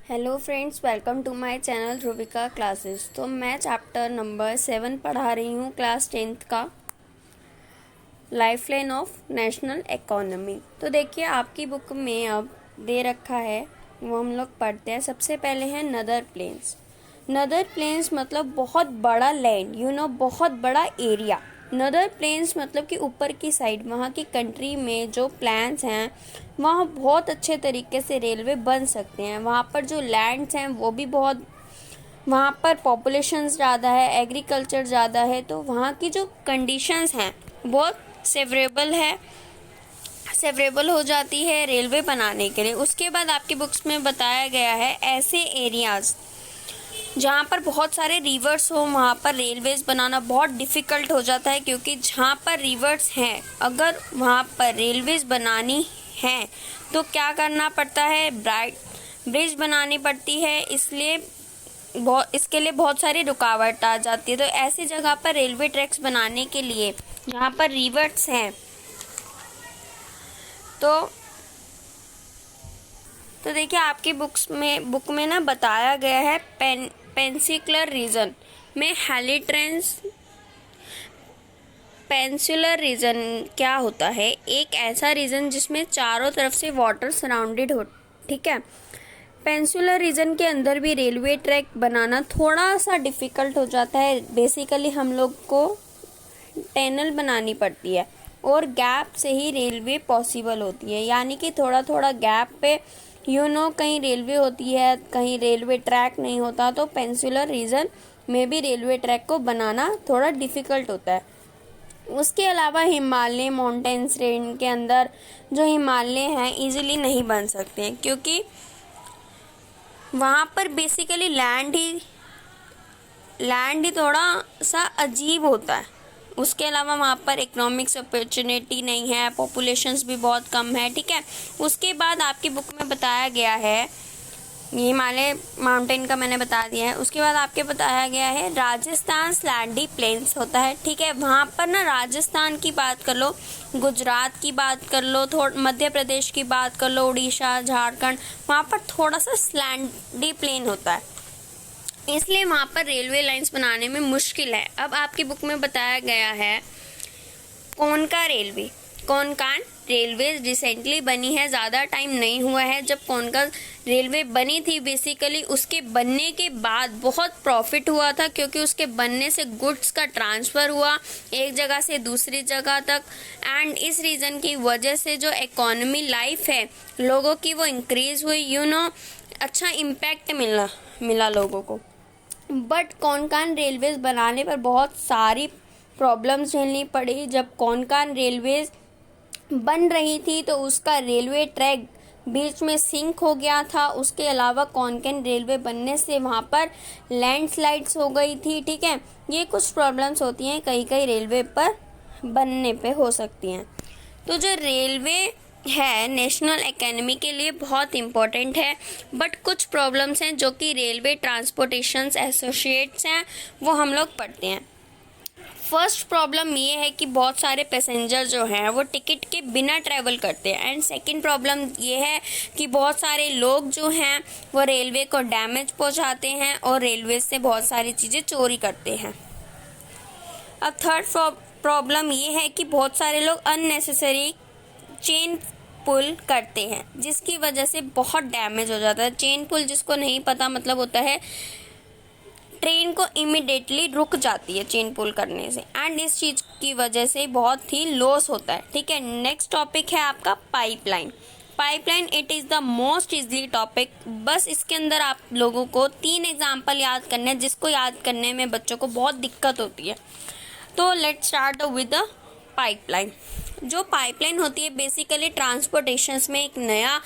Hello friends, welcome to my channel Dhruvika classes. तो मैं chapter number 7 पढ़ा रही हूँ, क्लास 10th का, लाइफलाइन ऑफ नेशनल इकोनॉमी। तो देखिए, आपकी बुक में अब दे रखा है, वो हम लोग पढ़ते हैं। सबसे पहले है नदर प्लेन्स। नदर प्लेन्स मतलब बहुत बड़ा लैंड, बहुत बड़ा एरिया। नदर प्लेन्स मतलब कि ऊपर की साइड, वहाँ की कंट्री में जो प्लान्स हैं वहाँ बहुत अच्छे तरीके से रेलवे बन सकते हैं। वहाँ पर जो लैंड्स हैं वो भी बहुत, वहाँ पर पॉपुलेशन ज़्यादा है, एग्रीकल्चर ज़्यादा है, तो वहाँ की जो कंडीशंस हैं बहुत सेवरेबल हो जाती है रेलवे बनाने के लिए। उसके बाद आपकी बुक्स में बताया गया है ऐसे एरियाज़ जहाँ पर बहुत सारे रिवर्स हो, वहाँ पर रेलवेज बनाना बहुत डिफ़िकल्ट हो जाता है, क्योंकि जहाँ पर रिवर्स हैं, अगर वहाँ पर रेलवेज बनानी है तो क्या करना पड़ता है, ब्रिज बनानी पड़ती है। इसके लिए बहुत सारी रुकावट आ जाती है। तो ऐसी जगह पर रेलवे ट्रैक्स बनाने के लिए जहाँ पर रिवर्स हैं तो देखिए, आपकी बुक में ना बताया गया है पेनिनसुलर रीजन में पेनिनसुलर रीजन क्या होता है? एक ऐसा रीजन जिसमें चारों तरफ से वाटर सराउंडेड हो, ठीक है। पेनिनसुलर रीजन के अंदर भी रेलवे ट्रैक बनाना थोड़ा सा डिफ़िकल्ट हो जाता है। बेसिकली हम लोग को टनल बनानी पड़ती है और गैप से ही रेलवे पॉसिबल होती है, यानी कि थोड़ा थोड़ा गैप पे कहीं रेलवे होती है, कहीं रेलवे ट्रैक नहीं होता। तो पेनिनसुलर रीजन में भी रेलवे ट्रैक को बनाना थोड़ा डिफ़िकल्ट होता है। उसके अलावा हिमालय माउंटेन्स रेंज के अंदर जो हिमालय हैं इजीली नहीं बन सकते हैं, क्योंकि वहाँ पर बेसिकली लैंड ही थोड़ा सा अजीब होता है। उसके अलावा वहाँ पर इकोनॉमिक्स अपॉर्चुनिटी नहीं है, पॉपुलेशंस भी बहुत कम है, ठीक है। उसके बाद आपकी बुक में बताया गया है, हिमालय माउंटेन का मैंने बता दिया है। उसके बाद आपके बताया गया है राजस्थान स्लैंडी प्लेन्स होता है, ठीक है। वहाँ पर ना राजस्थान की बात कर लो, गुजरात की बात कर लो, मध्य प्रदेश की बात कर लो, उड़ीसा, झारखंड, वहाँ पर थोड़ा सा स्लैंडी प्लेन होता है, इसलिए वहाँ पर रेलवे लाइंस बनाने में मुश्किल है। अब आपकी बुक में बताया गया है कोनकान रेलवे रिसेंटली बनी है, ज़्यादा टाइम नहीं हुआ है जब कोनकान रेलवे बनी थी। बेसिकली उसके बनने के बाद बहुत प्रॉफिट हुआ था, क्योंकि उसके बनने से गुड्स का ट्रांसफ़र हुआ एक जगह से दूसरी जगह तक, एंड इस रीज़न की वजह से जो इकोनॉमी लाइफ है लोगों की वो इंक्रीज़ हुई, अच्छा इम्पैक्ट मिला लोगों को। बट कोनकान रेलवेज बनाने पर बहुत सारी प्रॉब्लम्स झेलनी पड़ी। जब कोनकान रेलवेज बन रही थी तो उसका रेलवे ट्रैक बीच में सिंक हो गया था। उसके अलावा कोनकान रेलवे बनने से वहाँ पर लैंडस्लाइड्स हो गई थी, ठीक है। ये कुछ प्रॉब्लम्स होती हैं कई रेलवे पर बनने पे हो सकती हैं। तो जो रेलवे है नेशनल इकोनॉमी के लिए बहुत इम्पोर्टेंट है, बट कुछ प्रॉब्लम्स हैं जो कि रेलवे ट्रांसपोर्टेशन एसोसिएट्स हैं वो हम लोग पढ़ते हैं। फर्स्ट प्रॉब्लम ये है कि बहुत सारे पैसेंजर जो हैं वो टिकट के बिना ट्रैवल करते हैं, एंड सेकंड प्रॉब्लम ये है कि बहुत सारे लोग जो हैं वो रेलवे को डैमेज पहुंचाते हैं और रेलवे से बहुत सारी चीज़ें चोरी करते हैं। अब थर्ड प्रॉब्लम ये है कि बहुत सारे लोग अननेसेसरी चेन पुल करते हैं, जिसकी वजह से बहुत डैमेज हो जाता है। चेन पुल जिसको नहीं पता मतलब होता है ट्रेन को इमिडिएटली रुक जाती है चेन पुल करने से, एंड इस चीज़ की वजह से बहुत ही लॉस होता है, ठीक है। नेक्स्ट टॉपिक है आपका pipeline. It is the most easily topic. बस इसके अंदर आप लोगों को 3 एग्जाम्पल याद करने हैं, जिसको याद करने में बच्चों को बहुत दिक्कत होती है। तो let's start with the pipeline. जो पाइपलाइन होती है बेसिकली ट्रांसपोर्टेशन में एक नया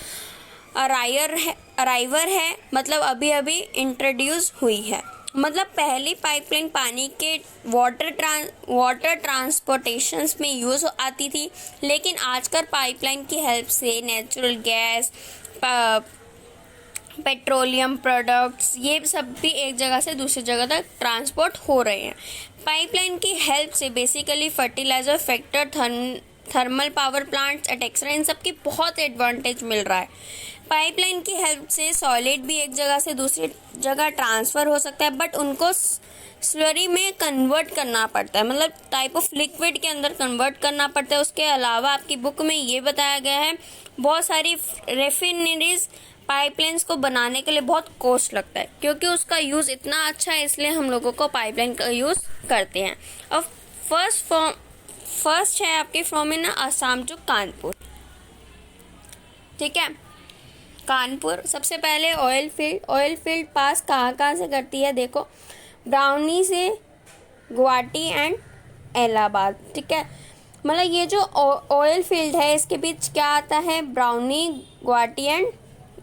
अराइवर है, मतलब अभी इंट्रोड्यूस हुई है। मतलब पहली पाइपलाइन पानी के वाटर ट्रांसपोर्टेशन में यूज़ आती थी, लेकिन आजकल पाइपलाइन की हेल्प से नेचुरल गैस, पेट्रोलियम प्रोडक्ट्स, ये सब भी एक जगह से दूसरी जगह तक ट्रांसपोर्ट हो रहे हैं। पाइपलाइन की हेल्प से basically fertiliser factor thermal power plants, etcetera, इन सब की बहुत एडवांटेज मिल रहा है। पाइपलाइन की हेल्प से सॉलिड भी एक जगह से दूसरी जगह ट्रांसफ़र हो सकता है, बट उनको स्लरी में कन्वर्ट करना पड़ता है, मतलब टाइप ऑफ लिक्विड के अंदर कन्वर्ट करना पड़ता है। उसके अलावा आपकी बुक में ये बताया गया है बहुत सारी रिफाइनरीज पाइपलाइंस को बनाने के लिए बहुत कॉस्ट लगता है, क्योंकि उसका यूज़ इतना अच्छा है, इसलिए हम लोगों को पाइपलाइन का यूज़ करते हैं। अब फर्स्ट है आपके from in Assam to Kanpur. ठीक है, कानपुर सबसे पहले ऑयल फील्ड पास कहाँ से करती है, देखो ब्राउनी से गुवाहाटी एंड इलाहाबाद। ठीक है, मतलब ये जो ऑयल फील्ड है इसके बीच क्या आता है, ब्राउनी, गुवाहाटी एंड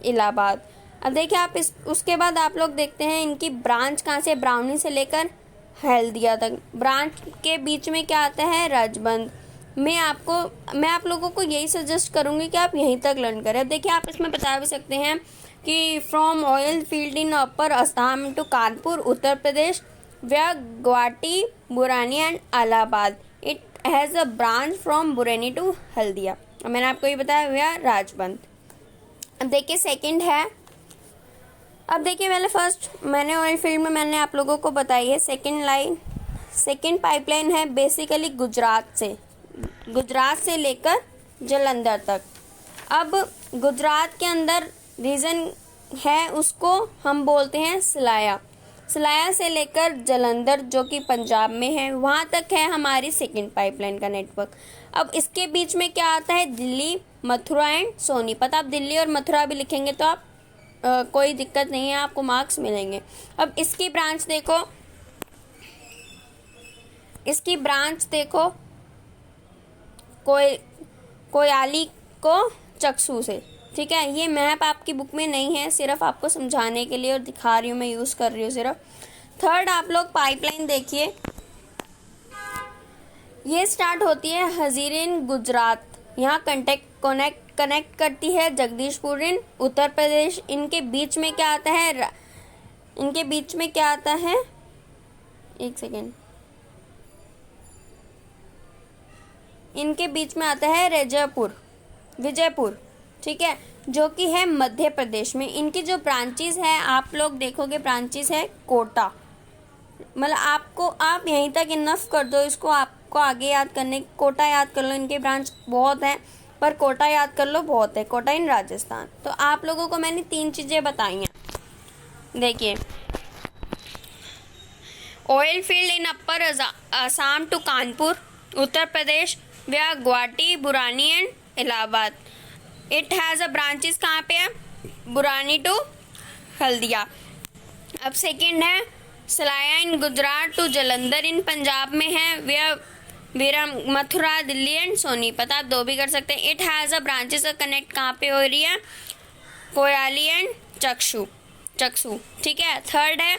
इलाहाबाद। अब देखिए आप उसके बाद आप लोग देखते हैं इनकी ब्रांच कहाँ से, ब्राउनी से लेकर हल्दिया तक। ब्रांच के बीच में क्या आता है, राजबंद। मैं आप लोगों को यही सजेस्ट करूँगी कि आप यहीं तक लर्न करें। अब देखिए आप इसमें बता भी सकते हैं कि from oil field in upper Assam to Kanpur Uttar Pradesh via Guwahati, Barauni and Allahabad. It has a branch from Barauni to Haldia. मैंने आपको ये बताया व्या राजबंद। अब देखिए सेकंड है, अब देखिए पहले फर्स्ट मैंने ऑयल फील्ड में मैंने आप लोगों को बताई है। सेकंड पाइपलाइन है बेसिकली गुजरात से लेकर जालंधर तक। अब गुजरात के अंदर रीजन है उसको हम बोलते हैं सलाया से लेकर जालंधर जो कि पंजाब में है, वहाँ तक है हमारी सेकंड पाइपलाइन का नेटवर्क। अब इसके बीच में क्या आता है, दिल्ली, मथुरा एंड सोनीपत। आप दिल्ली और मथुरा भी लिखेंगे तो आप कोई दिक्कत नहीं है, आपको मार्क्स मिलेंगे। अब इसकी ब्रांच देखो कोयाली को चक्सू से। ठीक है, ये मैप आपकी बुक में नहीं है, सिर्फ आपको समझाने के लिए और दिखा रही हूँ, मैं यूज़ कर रही हूँ सिर्फ। थर्ड आप लोग पाइपलाइन देखिए, ये स्टार्ट होती है हजीरिन गुजरात, यहाँ कनेक्ट करती है जगदीशपुर इन उत्तर प्रदेश। इनके बीच में क्या आता है, एक सेकेंड, इनके बीच में आता है विजयपुर। ठीक है, जो कि है मध्य प्रदेश में। इनकी जो ब्रांचेस है आप लोग देखोगे, ब्रांचेस है कोटा, मतलब आप यहीं तक इनफ कर दो इसको, आपको आगे याद करने, कोटा याद कर लो, इनके ब्रांच बहुत हैं पर कोटा याद कर लो बहुत है, कोटा इन राजस्थान। तो आप लोगों को मैंने 3 चीज़ें बताई हैं। देखिए oil field in upper Assam to Kanpur Uttar Pradesh via Guwahati, Barauni and Allahabad. It has a branches कहाँ पे है, बुरानी टू हल्दिया। अब सेकंड है Salaya in Gujarat to Jalandhar in Punjab में है, व्या मथुरा, दिल्ली एंड सोनीपत। आप 2 भी कर सकते हैं। It has a branches connect कहाँ पे हो रही है, कोयाली एंड चक्सू। ठीक है, थर्ड है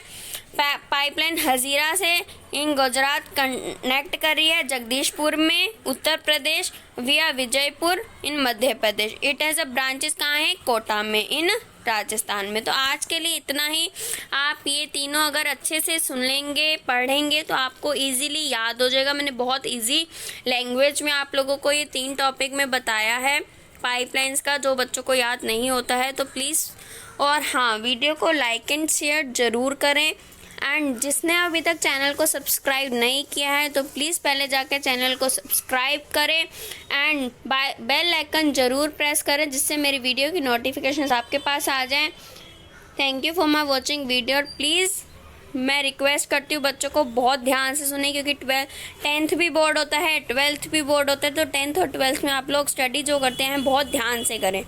पाइपलाइन हजीरा से इन गुजरात कनेक्ट कर रही है जगदीशपुर में उत्तर प्रदेश विया विजयपुर इन Madhya Pradesh. It has a branches कहाँ है, कोटा में इन राजस्थान में। तो आज के लिए इतना ही। आप ये तीनों अगर अच्छे से सुन लेंगे, पढ़ेंगे तो आपको इजीली याद हो जाएगा। मैंने बहुत इजी लैंग्वेज में आप लोगों को ये 3 टॉपिक में बताया है पाइपलाइंस का, जो बच्चों को याद नहीं होता है तो प्लीज़। और हाँ, वीडियो को लाइक एंड शेयर ज़रूर करें। एंड जिसने अभी तक चैनल को सब्सक्राइब नहीं किया है तो प्लीज़ पहले जाकर चैनल को सब्सक्राइब करें एंड बेल आइकन ज़रूर प्रेस करें, जिससे मेरी वीडियो की नोटिफिकेशंस आपके पास आ जाएं। Thank you for my watching video. और प्लीज़ मैं रिक्वेस्ट करती हूँ बच्चों को बहुत ध्यान से सुने, क्योंकि 10th भी बोर्ड होता है, 12th भी बोर्ड होता है। तो 10th और 12th में आप लोग स्टडी जो करते हैं बहुत ध्यान से करें।